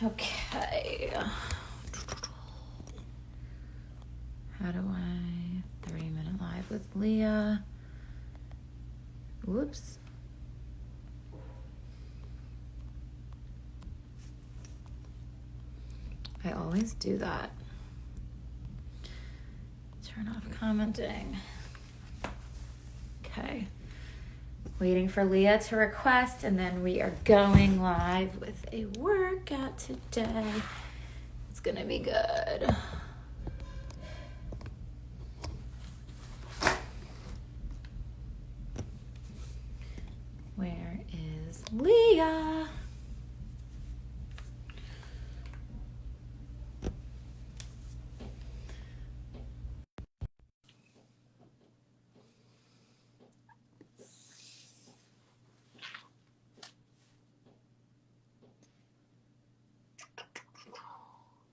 Okay. How do I 3-minute live with Leah? Whoops. I always do that. Turn off commenting. Okay. Waiting for Leah to request, and then we are going live with a workout today. It's gonna be good. Where is Leah?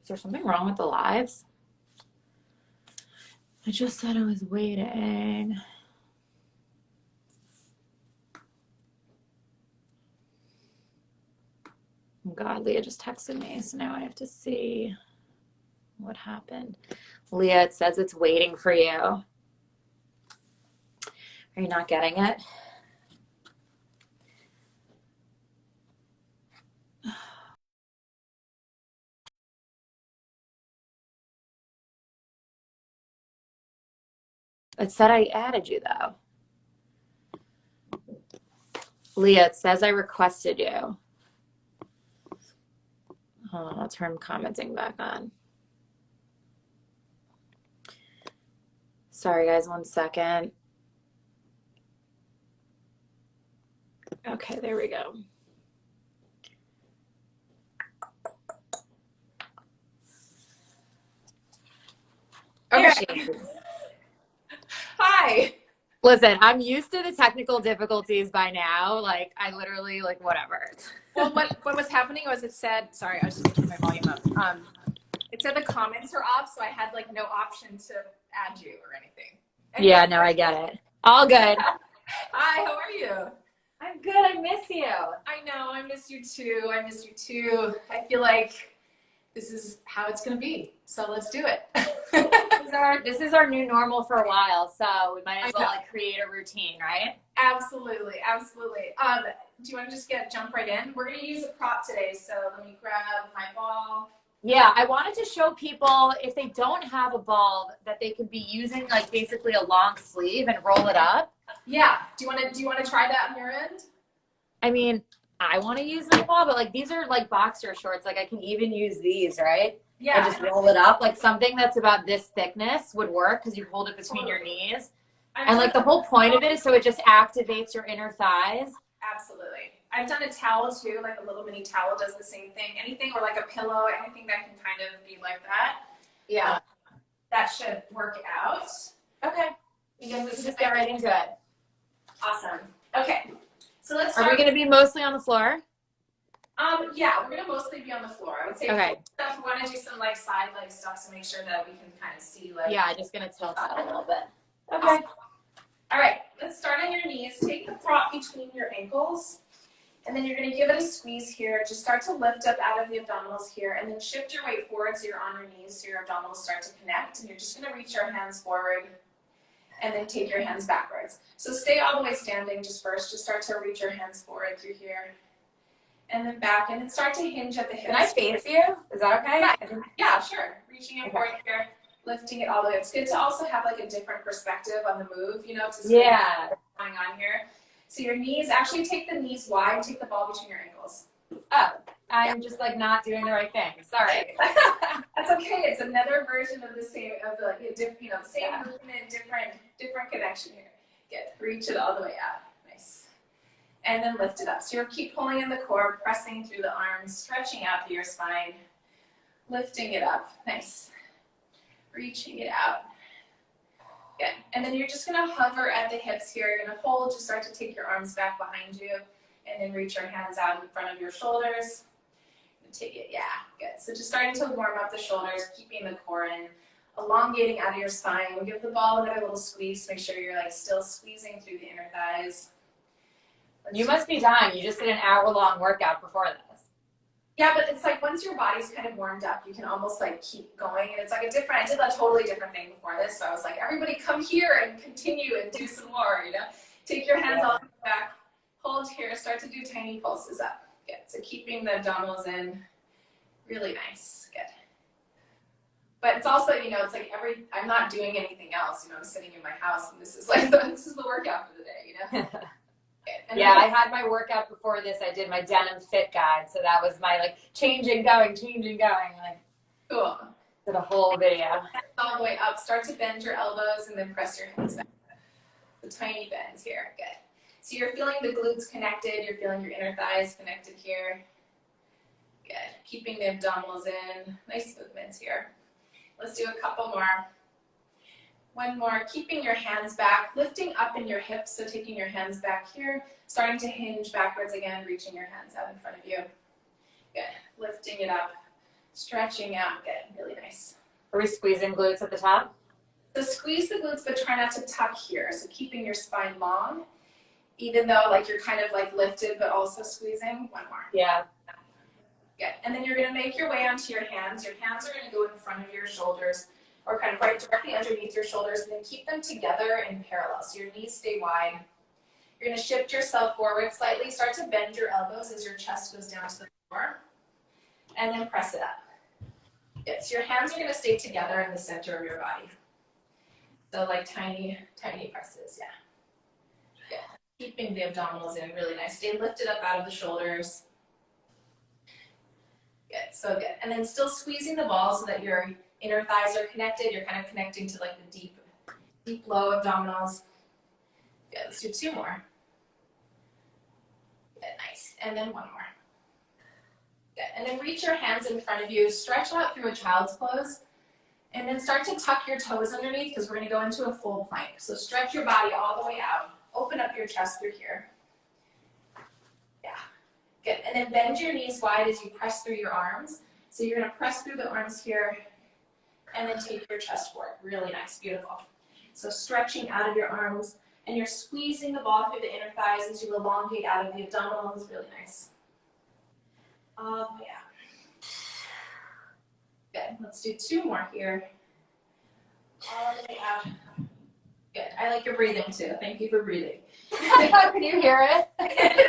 Is there something wrong with the lives? I just said I was waiting. Oh God, Leah just texted me, so now I have to see what happened. Leah, it says it's waiting for you. Are you not getting it? It said I added you, though. Leah, it says I requested you. Hold on, I'll turn commenting back on. Sorry, guys, 1 second. Okay, there we go. Oh, she is. Hi. Listen, I'm used to the technical difficulties by now. Like, I literally, like, whatever. Well, what was happening was it said, sorry, I was just putting my volume up. It said the comments are off, so I had like no option to add you or anything. Yeah, no, I get it. All good. Hi, how are you? I'm good. I miss you. I know, I miss you too. I miss you too. I feel like this is how it's gonna be. So let's do it. This is our new normal for a while, so we might as well like create a routine, right? Absolutely, absolutely. Do you want to just jump right in? We're gonna use a prop today, so let me grab my ball. Yeah, I wanted to show people if they don't have a ball that they could be using like basically a long sleeve and roll it up. Yeah. Do you want to try that on your end? I mean, I want to use my ball, but like these are like boxer shorts. Like I can even use these, right? Yeah. And just roll it up. Like something that's about this thickness would work because you hold it between your knees. And like the whole point of it is so it just activates your inner thighs. Absolutely. I've done a towel too, like a little mini towel does the same thing. Anything or like a pillow, anything that can kind of be like that. Yeah. That should work out. Okay. We can just get right into it. Awesome. Okay. So let's start. Are we going to be mostly on the floor? Yeah, we're going to mostly be on the floor. I would say okay. Stuff, we want to do some like side leg stuff to make sure that we can kind of see like. Yeah, just going to tilt that a little bit. Okay. Awesome. All right, let's start on your knees. Take the prop between your ankles, and then you're going to give it a squeeze here. Just start to lift up out of the abdominals here, and then shift your weight forward so you're on your knees so your abdominals start to connect, and you're just going to reach your hands forward, and then take your hands backwards. So stay all the way standing just first. Just start to reach your hands forward through here, and then back, and then start to hinge at the hips. Can I face you? Is that okay? Yeah, sure. Reaching it forward here. Lifting it all the way. It's good to also have like a different perspective on the move, you know, to see what's going on here. So your knees, actually take the knees wide, take the ball between your ankles. Oh, I'm just like not doing the right thing. Sorry. That's okay. It's another version of the same, of the same movement, different connection here. Good. Reach it all the way out. Nice. And then lift it up. So you'll keep pulling in the core, pressing through the arms, stretching out through your spine, lifting it up. Nice. Reaching it out. Good. And then you're just going to hover at the hips here. You're going to hold, just start to take your arms back behind you, and then reach your hands out in front of your shoulders. Take it, yeah, good. So just starting to warm up the shoulders, keeping the core in, elongating out of your spine. We'll give the ball another little squeeze. Make sure you're like still squeezing through the inner thighs. You must be dying. You just did an hour-long workout before this. Yeah, but it's like once your body's kind of warmed up, you can almost like keep going. And it's like I did a totally different thing before this. So I was like, everybody come here and continue and do some more, you know? Take your hands all the way back, hold here, start to do tiny pulses up. Good, so keeping the abdominals in, really nice, good. But it's also, you know, it's like I'm not doing anything else, you know, I'm sitting in my house and this is the workout for the day, you know? Yeah, I had my workout before this. I did my denim fit guide, so that was my like changing, going, like cool. did a whole video. All the way up. Start to bend your elbows and then press your hands back. The tiny bends here. Good. So you're feeling the glutes connected. You're feeling your inner thighs connected here. Good. Keeping the abdominals in. Nice movements here. Let's do a couple more. One more, keeping your hands back, lifting up in your hips, so taking your hands back here, starting to hinge backwards again, reaching your hands out in front of you. Good, lifting it up, stretching out, good, really nice. Are we squeezing glutes at the top? So squeeze the glutes, but try not to tuck here, so keeping your spine long, even though like you're kind of like lifted, but also squeezing. One more. Yeah. Good, and then you're gonna make your way onto your hands. Your hands are gonna go in front of your shoulders, or kind of right directly underneath your shoulders, and then keep them together in parallel. So your knees stay wide. You're gonna shift yourself forward slightly, start to bend your elbows as your chest goes down to the floor, and then press it up. Good, so your hands are gonna stay together in the center of your body. So like tiny, tiny presses, yeah. Good, keeping the abdominals in, really nice. Stay lifted up out of the shoulders. Good, so good. And then still squeezing the balls so that your inner thighs are connected. You're kind of connecting to like the deep low abdominals. Good, let's do two more. Good, nice. And then one more. Good, and then reach your hands in front of you, stretch out through a child's pose, and then start to tuck your toes underneath because we're gonna go into a full plank. So stretch your body all the way out. Open up your chest through here. Yeah, good. And then bend your knees wide as you press through your arms. So you're gonna press through the arms here, and then take your chest forward. Really nice, beautiful. So stretching out of your arms, and you're squeezing the ball through the inner thighs as you elongate out of the abdominals. Really nice. All the way out. Good, let's do two more here. All the way out. Good, I like your breathing too. Thank you for breathing. Can you hear it?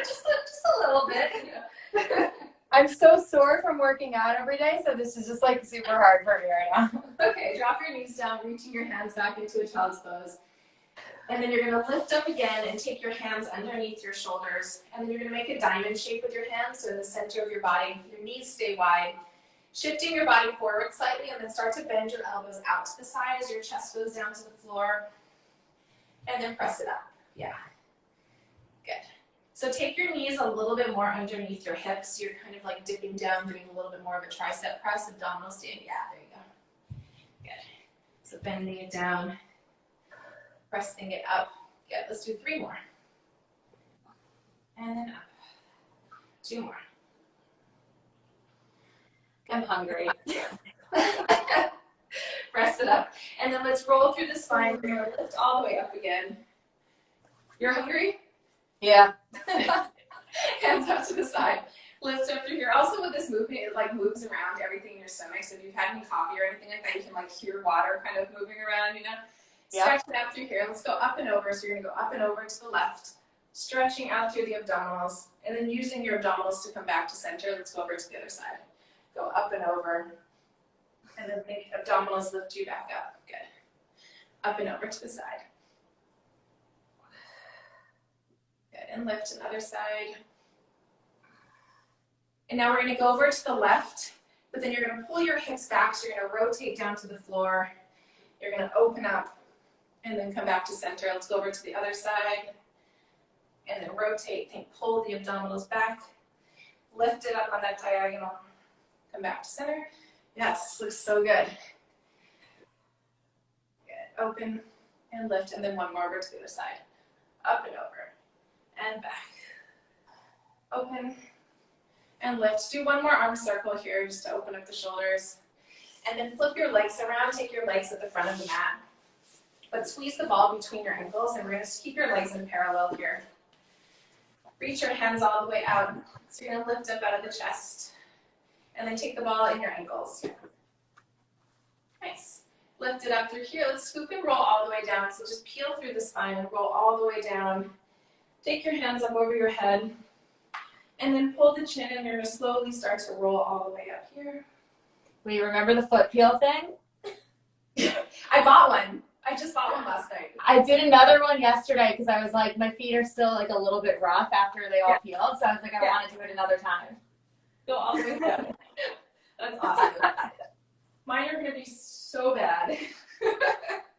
just a little bit. I'm so sore from working out every day, so this is just like super hard for me right now. Okay, drop your knees down, reaching your hands back into a child's pose. And then you're gonna lift up again and take your hands underneath your shoulders. And then you're gonna make a diamond shape with your hands, so in the center of your body, your knees stay wide. Shifting your body forward slightly, and then start to bend your elbows out to the side as your chest goes down to the floor. And then press it up, yeah. Good. So take your knees a little bit more underneath your hips. You're kind of like dipping down, doing a little bit more of a tricep press, abdominal stand. Yeah, there you go. Good. So bending it down, pressing it up. Good. Let's do three more. And then up. Two more. I'm hungry. Press it up. And then let's roll through the spine. We're going to lift all the way up again. You're hungry? Yeah. Hands up to the side. Lift up through here. Also with this movement, it like moves around everything in your stomach. So if you've had any coffee or anything like that, you can like hear water kind of moving around, you know? Yep. Stretch it out through here. Let's go up and over. So you're gonna go up and over to the left, stretching out through the abdominals, and then using your abdominals to come back to center. Let's go over to the other side. Go up and over, and then make abdominals lift you back up. Good. Up and over to the side. Good, and lift another side. And now we're gonna go over to the left, but then you're gonna pull your hips back, so you're gonna rotate down to the floor. You're gonna open up, and then come back to center. Let's go over to the other side, and then rotate, and pull the abdominals back. Lift it up on that diagonal. Come back to center. Yes, this looks so good. Good, open and lift, and then one more over to the other side. Up and over, and back. Open and lift. Do one more arm circle here just to open up the shoulders. And then flip your legs around, take your legs at the front of the mat. But squeeze the ball between your ankles, and we're gonna keep your legs in parallel here. Reach your hands all the way out. So you're gonna lift up out of the chest. And then take the ball in your ankles. Nice. Lift it up through here. Let's scoop and roll all the way down. So just peel through the spine and roll all the way down. Take your hands up over your head. And then pull the chin and you're going to slowly start to roll all the way up here. Wait, remember the foot peel thing? I bought one. I just bought one last night. I did another one yesterday because I was like, my feet are still like a little bit rough after they all peeled. So I was like, I want to do it another time. Go all the way down. That's awesome. Mine are going to be so bad.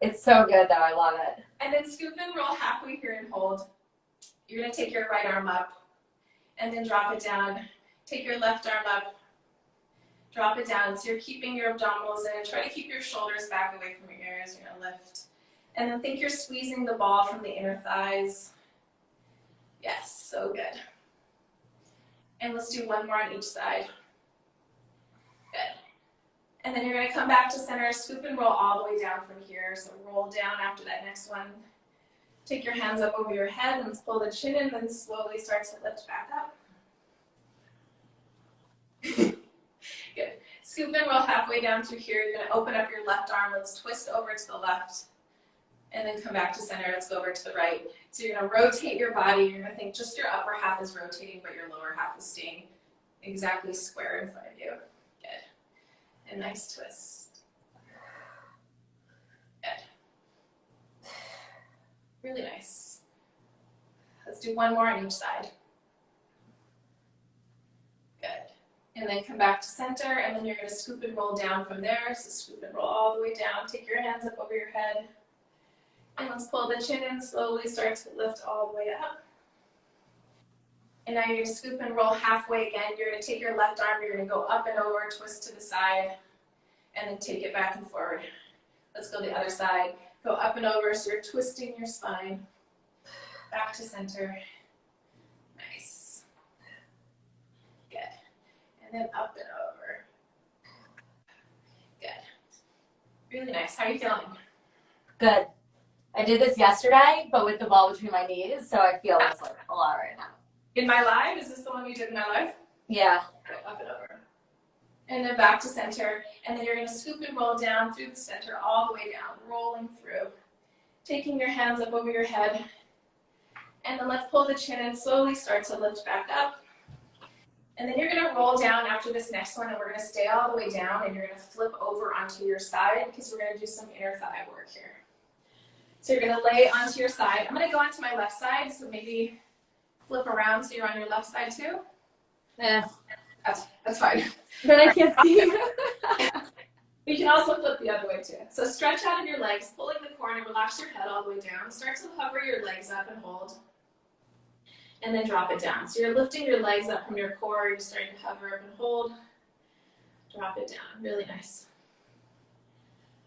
It's so good though. I love it. And then scoop and roll halfway here and hold. You're going to take your right arm up and then drop it down. Take your left arm up. Drop it down. So you're keeping your abdominals in. Try to keep your shoulders back away from your ears. You're going to lift. And then think you're squeezing the ball from the inner thighs. Yes, so good. And let's do one more on each side. Good. And then you're going to come back to center, scoop and roll all the way down from here. So roll down after that next one. Take your hands up over your head and pull the chin in, then slowly start to lift back up. Good. Scoop and roll halfway down through here. You're going to open up your left arm. Let's twist over to the left. And then come back to center. Let's go over to the right. So you're going to rotate your body. You're going to think just your upper half is rotating, but your lower half is staying exactly square in front of you. Good. And nice twist. Good. Really nice. Let's do one more on each side. Good. And then come back to center, and then you're going to scoop and roll down from there. So scoop and roll all the way down. Take your hands up over your head. And let's pull the chin in, slowly start to lift all the way up. And now you're going to scoop and roll halfway again. You're going to take your left arm, you're going to go up and over, twist to the side, and then take it back and forward. Let's go the other side. Go up and over, so you're twisting your spine. Back to center. Nice. Good. And then up and over. Good. Really nice. How are you feeling? Good. I did this yesterday, but with the ball between my knees, so I feel it's like a lot right now. In my live? Is this the one you did in my live? Yeah. Go up and over. And then back to center. And then you're going to scoop and roll down through the center, all the way down, rolling through. Taking your hands up over your head. And then let's pull the chin and slowly start to lift back up. And then you're going to roll down after this next one, and we're going to stay all the way down, and you're going to flip over onto your side because we're going to do some inner thigh work here. So you're going to lay onto your side. I'm going to go onto my left side, so maybe flip around so you're on your left side too. Yeah. That's fine. But I can't see you. You can also flip the other way too. So stretch out of your legs, pulling the core and relax your head all the way down. Start to hover your legs up and hold. And then drop it down. So you're lifting your legs up from your core. You're starting to hover up and hold. Drop it down. Really nice.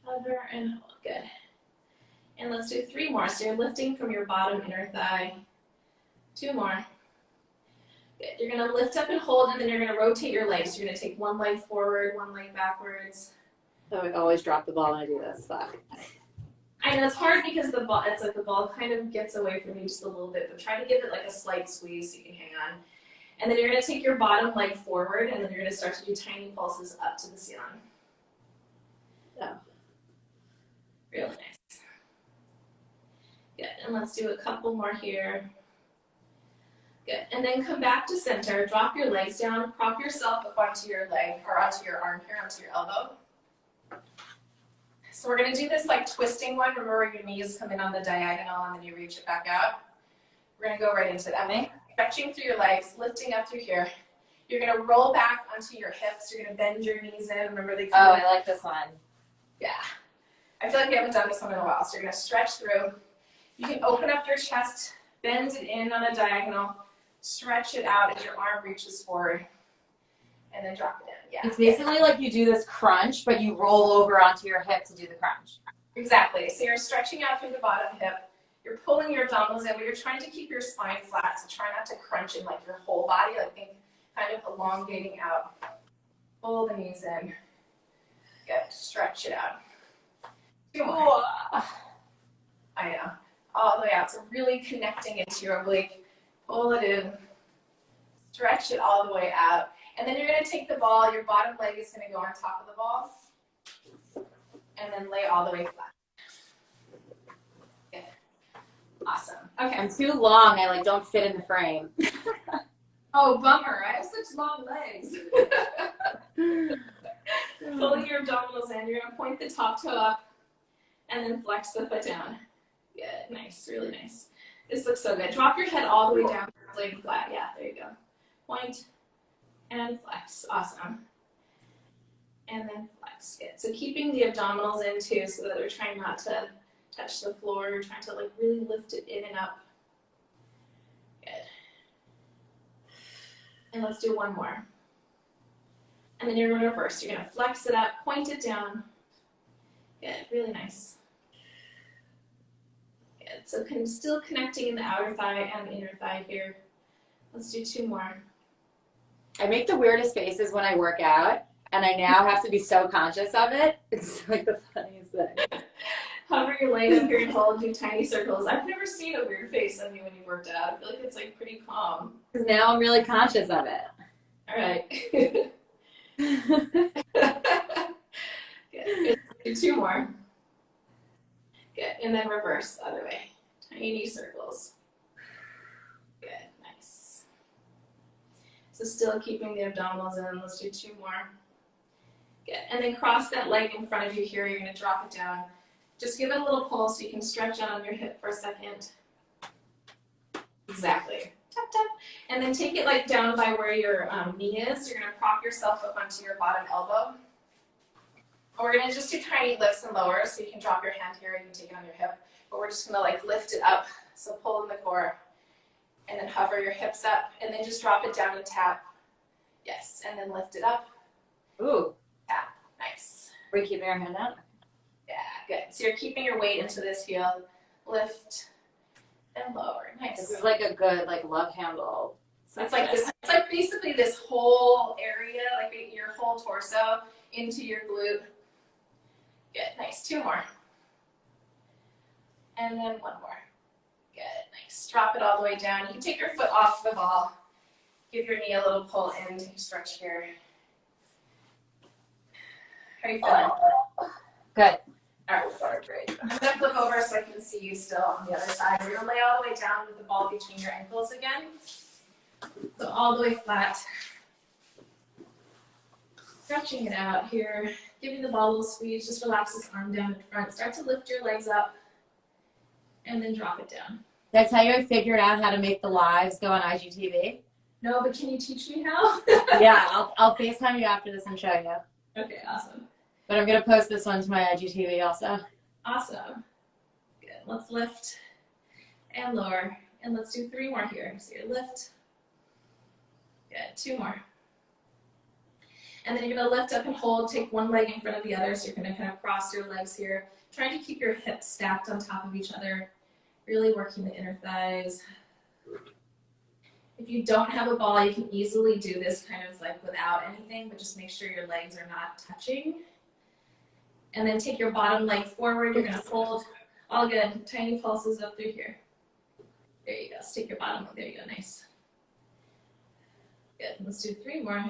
Hover and hold. Good. And let's do 3 more. So you're lifting from your bottom inner thigh. 2 more. Good. You're going to lift up and hold, and then you're going to rotate your legs. You're going to take one leg forward, one leg backwards. I always drop the ball when I do this. Fuck. I know it's hard because the ball, it's like the ball kind of gets away from you just a little bit, but try to give it like a slight squeeze so you can hang on. And then you're going to take your bottom leg forward, and then you're going to start to do tiny pulses up to the ceiling. Yeah. Really nice. Good. And let's do a couple more here. Good. And then come back to center. Drop your legs down. Prop yourself up onto your leg or onto your arm here, onto your elbow. So we're going to do this like twisting one. Remember your knees come in on the diagonal and then you reach it back out. We're going to go right into that. Stretching through your legs, lifting up through here. You're going to roll back onto your hips. You're going to bend your knees in. Remember they come in. I like this one. Yeah. I feel like we haven't done this one in a while. So you're going to stretch through. You can open up your chest, bend it in on a diagonal, stretch it out as your arm reaches forward, and then drop it in. Yeah. It's basically like you do this crunch, but you roll over onto your hip to do the crunch. Exactly. So you're stretching out through the bottom hip. You're pulling your abdominals in, but you're trying to keep your spine flat. So try not to crunch in like your whole body. Like think kind of elongating out. Pull the knees in. Good. Stretch it out. 2 more. I know. All the way out. So really connecting into your oblique. Pull it in. Stretch it all the way out. And then you're gonna take the ball, your bottom leg is gonna go on top of the ball, and then lay all the way flat. Good. Awesome. Okay. I'm too long. I like don't fit in the frame. Oh, bummer. I have such long legs. Pulling your abdominals in, you're gonna point the top toe up and then flex the foot down. Good, nice, really nice. This looks so good. Drop your head all the way down, laying flat. Yeah, there you go. Point and flex. Awesome. And then flex. Good. So keeping the abdominals in too, so that we're trying not to touch the floor. We're trying to like really lift it in and up. Good. And let's do one more. And then you're going to reverse. You're going to flex it up, point it down. Good, really nice. Good, so still connecting in the outer thigh and the inner thigh here. Let's do two more. I make the weirdest faces when I work out, and I now have to be so conscious of it. It's like the funniest thing. Hover your leg up here and hold, do tiny circles. I've never seen a weird face on you when you worked out. I feel like it's like pretty calm. Because now I'm really conscious of it. All right. Good. Do two more. Good. And then reverse the other way. Tiny circles. Good. Nice. So still keeping the abdominals in. Let's do two more. Good. And then cross that leg in front of you here. You're going to drop it down. Just give it a little pull so you can stretch out on your hip for a second. Exactly. Tap, tap. And then take it like down by where your knee is. You're going to prop yourself up onto your bottom elbow. And we're going to just do tiny lifts and lowers. So you can drop your hand here. You can take it on your hip. But we're just going to like lift it up. So pull in the core. And then hover your hips up. And then just drop it down and tap. Yes. And then lift it up. Ooh. Tap. Nice. Are you keeping your hand out? Yeah, good. So you're keeping your weight into this heel. Lift and lower. Nice. This is like a good like love handle. It's like this. It's like basically this whole area, like your whole torso into your glute. Good. Nice. Two more. And then one more. Good. Nice. Drop it all the way down. You can take your foot off the ball. Give your knee a little pull in. Take a stretch here. How are you feeling? Good. All right, great. I'm gonna flip over so I can see you still on the other side. We're gonna lay all the way down with the ball between your ankles again. So all the way flat. Stretching it out here. Giving the ball a little squeeze. Just relax this arm down in front. Start to lift your legs up. And then drop it down. Did I tell you I figured out how to make the lives go on IGTV? No, but can you teach me how? Yeah, I'll FaceTime you after this and show you. Okay, awesome. But I'm going to post this one to my IGTV also. Awesome. Good. Let's lift and lower. And let's do three more here. So you lift. Good. Two more. And then you're going to lift up and hold. Take one leg in front of the other. So you're going to kind of cross your legs here. Trying to keep your hips stacked on top of each other. Really working the inner thighs. If you don't have a ball, you can easily do this kind of like without anything, but just make sure your legs are not touching. And then take your bottom leg forward. You're going to hold. All good. Tiny pulses up through here. There you go. Stick your bottom leg. There you go. Nice. Good. Let's do three more.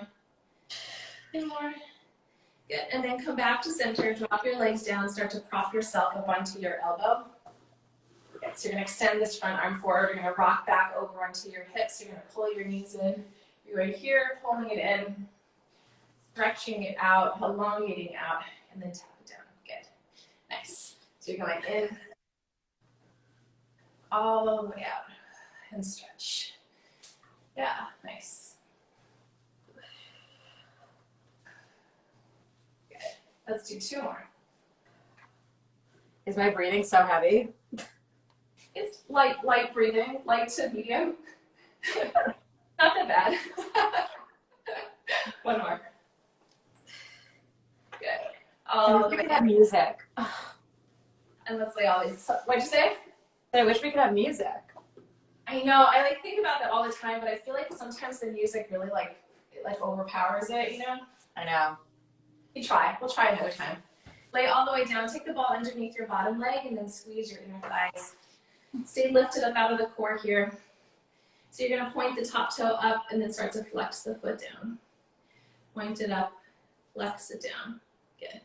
Three more. Good. And then come back to center. Drop your legs down. Start to prop yourself up onto your elbow. Good. So you're going to extend this front arm forward. You're going to rock back over onto your hips. You're going to pull your knees in. You're right here, pulling it in, stretching it out, elongating out, and then tap it down. Good. Nice. So you're going in, all the way out, and stretch. Yeah, nice. Good. Let's do two more. Is my breathing so heavy? It's light breathing, light to medium. Not that bad. One more. Good. I wish we could have music. And let's lay all these. What'd you say? I wish we could have music. I know. I like think about that all the time, but I feel like sometimes the music really like overpowers it. You know. I know. We'll try another time. Lay all the way down. Take the ball underneath your bottom leg, and then squeeze your inner thighs. Stay lifted up out of the core here. So you're going to point the top toe up and then start to flex the foot down. point it up, flex it down. Good.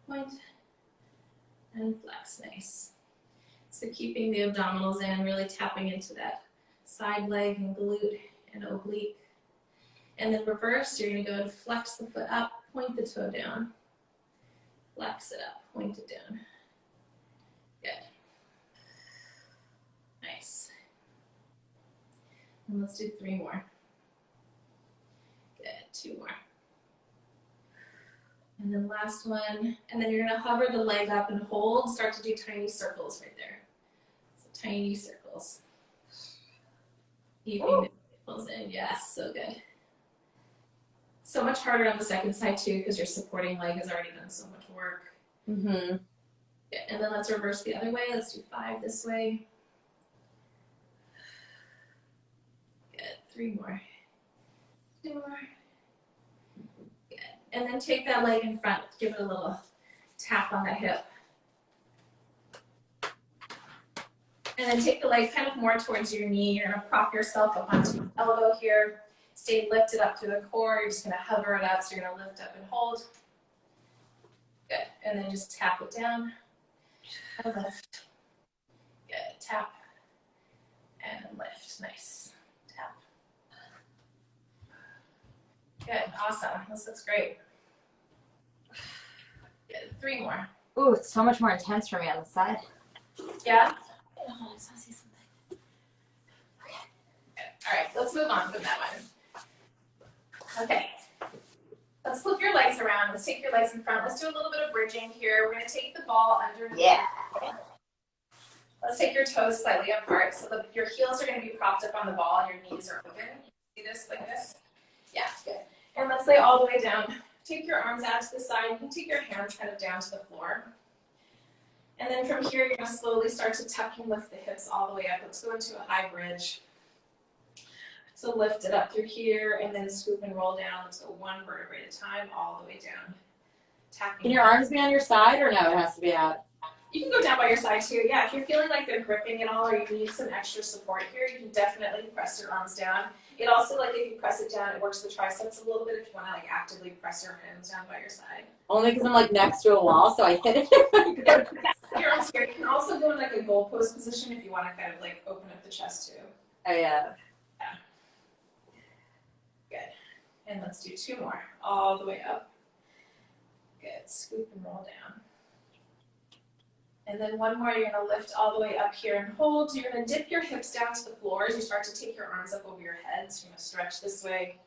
Point and flex, nice. So keeping the abdominals in, really tapping into that side leg and glute and oblique. And then reverse, you're gonna go and flex the foot up, point the toe down. Flex it up, point it down. Good. Nice. And let's do 3 more. Good, 2 more. And then last one. And then you're gonna hover the leg up and hold, start to do tiny circles right there. So tiny circles. Keeping the circles in, yes, so good. So much harder on the second side too, because your supporting leg has already done so much work. Mm-hmm. Good. And then let's reverse the other way. Let's do 5 this way. Good. 3 more. 2 more. Good. And then take that leg in front. Give it a little tap on the hip. And then take the leg kind of more towards your knee. You're going to prop yourself up onto your elbow here. Stay lifted up to the core. You're just going to hover it up. So you're going to lift up and hold. Good. And then just tap it down and lift. Good. Tap and lift. Nice. Tap. Good. Awesome. This looks great. Good. 3 more. Ooh, it's so much more intense for me on the side. Yeah? Oh, I just want to see something. Okay. Good. All right. Let's move on from that one. Okay. Let's flip your legs around. Let's take your legs in front. Let's do a little bit of bridging here. We're going to take the ball underneath. Yeah. Let's take your toes slightly apart so that your heels are going to be propped up on the ball and your knees are open. See this like this? Yeah, good. And let's lay all the way down. Take your arms out to the side. You can take your hands kind of down to the floor. And then from here, you're going to slowly start to tuck and lift the hips all the way up. Let's go into a high bridge. So lift it up through here and then scoop and roll down. Let's go 1 vertebrae at a time all the way down. Tapping. Can your arms be on your side or no? It has to be out. You can go down by your side too. Yeah, if you're feeling like they're gripping at all or you need some extra support here, you can definitely press your arms down. It also, like if you press it down, it works the triceps a little bit if you want to like actively press your hands down by your side. Only because I'm like next to a wall, so I hit it if I go. Your arms here. You can also go in like a goal pose position if you want to kind of like open up the chest too. Good. And let's do 2 more. All the way up. Good. Scoop and roll down. And then 1 more, you're going to lift all the way up here and hold. So you're going to dip your hips down to the floor as you start to take your arms up over your head. So you're going to stretch this way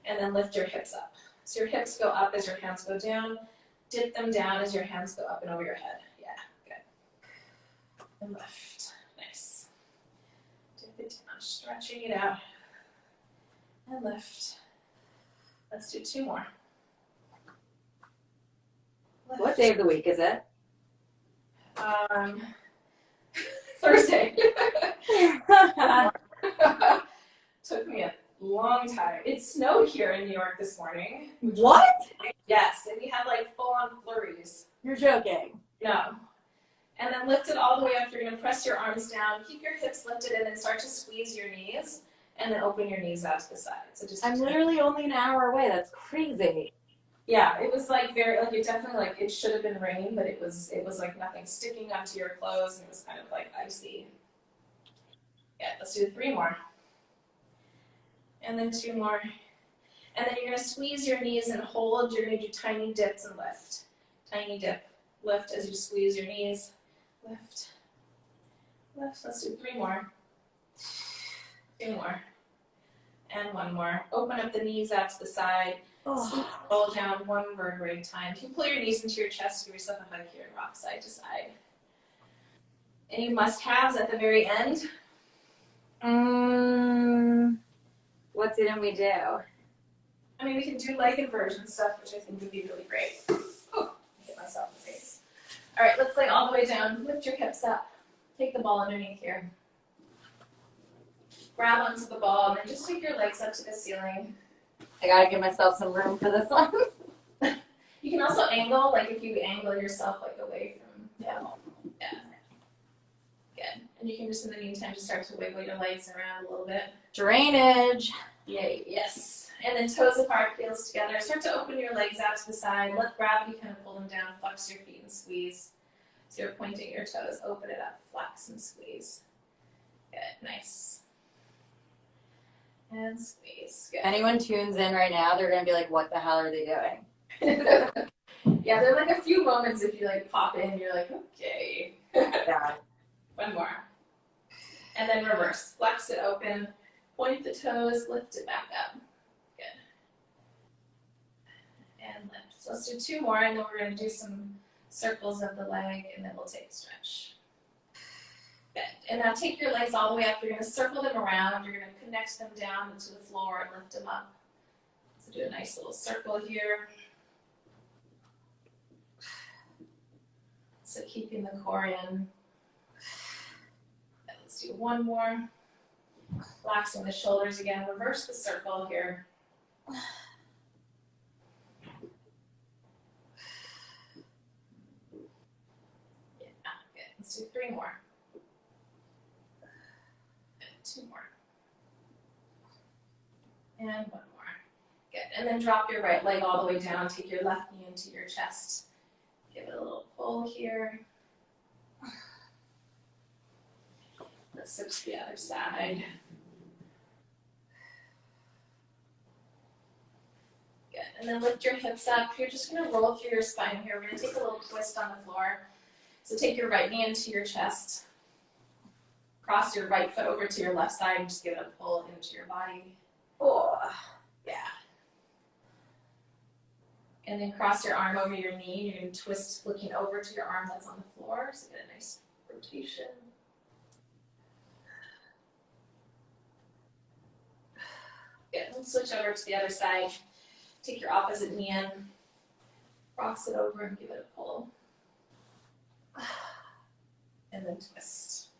and then lift your hips up. So your hips go up as your hands go down. Dip them down as your hands go up and over your head. Yeah, good. And lift. Nice. Dip it down, stretching it out. And lift. Let's do 2 more. Lift. What day of the week is it? Thursday. Took me a long time. It snowed here in New York this morning. What? Yes, and we had like full-on flurries. You're joking. No. And then lift it all the way up. You're going to press your arms down, keep your hips lifted, and then start to squeeze your knees, and then open your knees out to the side. So just I'm literally only an hour away. That's crazy. Yeah, it was like very like it definitely like it should have been rain, but it was like nothing sticking onto your clothes, and it was kind of like icy. Yeah, let's do 3 more. And then 2 more. And then you're gonna squeeze your knees and hold. You're gonna do tiny dips and lift. Tiny dip, lift as you squeeze your knees. Lift, lift. Let's do 3 more. 2 more. And 1 more. Open up the knees out to the side. Oh. Roll down 1 vertebrae at a time. You can pull your knees into your chest, give yourself a hug here and rock side to side. Any must-haves at the very end? What didn't we do? I mean, we can do leg inversion stuff, which I think would be really great. Oh, hit myself in the face. All right, let's lay all the way down. Lift your hips up. Take the ball underneath here. Grab onto the ball, and then just take your legs up to the ceiling. I gotta give myself some room for this one. You can also angle, like if you angle yourself like away from, yeah. Good. And you can just in the meantime just start to wiggle your legs around a little bit. Drainage. Yay, yes. And then toes apart, heels together. Start to open your legs out to the side. Let gravity kind of pull them down. Flex your feet and squeeze. So you're pointing your toes. Open it up. Flex and squeeze. Good. Nice. And squeeze. Good. Anyone tunes in right now, they're gonna be like, "What the hell are they doing?" Yeah, there are like a few moments if you like pop in, you're like, okay. Yeah. One more. And then reverse. Flex it open. Point the toes. Lift it back up. Good. And lift. So let's do 2 more, and then we're going to do some circles of the leg, and then we'll take a stretch. Good. And now take your legs all the way up. You're going to circle them around. You're going to connect them down to the floor and lift them up. So do a nice little circle here. So keeping the core in. Let's do 1 more. Relaxing the shoulders again. Reverse the circle here. Yeah, good. Let's do 3 more. Good. 2 more. And 1 more. Good. And then drop your right leg all the way down. Take your left knee into your chest. Give it a little pull here. Let's switch to the other side. Good. And then lift your hips up. You're just going to roll through your spine here. We're going to take a little twist on the floor. So take your right knee into your chest. Cross your right foot over to your left side and just give it a pull into your body. Oh, yeah. And then cross your arm over your knee. You're going to twist looking over to your arm that's on the floor. So get a nice rotation. Good. Let's switch over to the other side. Take your opposite knee in. Cross it over and give it a pull. And then twist.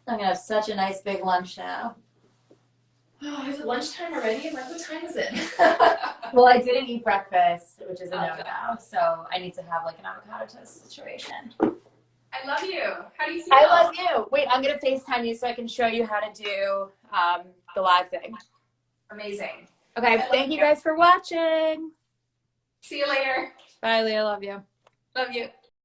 I'm gonna have such a nice big lunch now. Oh, is it lunchtime already? I'm like, what time is it? Well, I didn't eat breakfast, which is a Okay. no-no, so I need to have like an avocado toast situation. I love you. How do you feel? I love you. Wait, I'm gonna FaceTime you so I can show you how to do the live thing. Amazing. Okay, thank you guys for watching. See you later. Bye, Leah. Love you. Love you.